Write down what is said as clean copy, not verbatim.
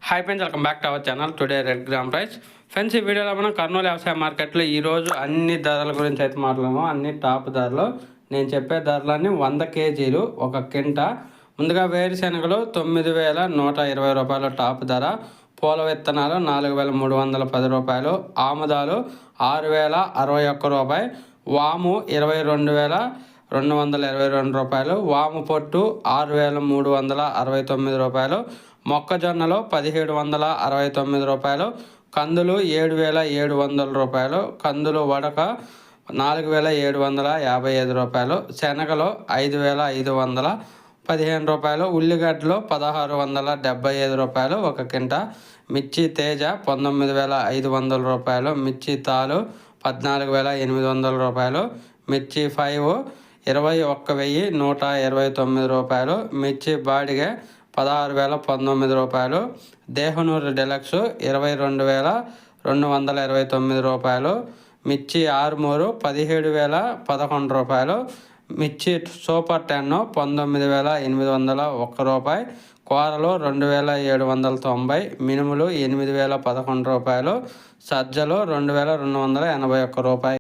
Hi friends, welcome back to our channel. Today red gram price. Friends, ఈ వీడియోలో మనం కర్నూలు వ్యవసాయ మార్కెట్లో ఈరోజు అన్ని ధరల గురించి అయితే మాట్లాడము. అన్ని టాప్ ధరలు. నేను చెప్పే ధరలన్నీ 100 కేజీలు ఒక కింట. ముందుగా వేరుశెనగలు 9,120 రూపాయలు టాప్ ధర. పూల విత్తనాలు 4,310 రూపాయలు. ఆముదాలు 6,061 రూపాయలు. వాము 22,222 రూపాయలు. వాము పొట్టు 6,369 రూపాయలు. మొక్కజొన్నలు 1,769 రూపాయలు. కందులు 7,700 రూపాయలు. కందులు వడక 4,755 రూపాయలు. శనగలు 5,515 రూపాయలు. ఉల్లిగడ్డలు 1,675 రూపాయలు ఒక కింట. మిర్చి తేజ 19,500 రూపాయలు. మిర్చి తాలు 14,800 రూపాయలు. మిర్చి 5 21,129 రూపాయలు. మిర్చి బాడిగ 16,019 రూపాయలు. దేహనూరు డెలక్స్ 22,229 రూపాయలు. మిర్చి ఆర్మూరు 17,011 రూపాయలు. మిర్చి సూపర్ 10 19,801 రూపాయి. కూరలు 2,790. మినుములు 8,011 రూపాయలు. సజ్జలు 2,281 రూపాయి.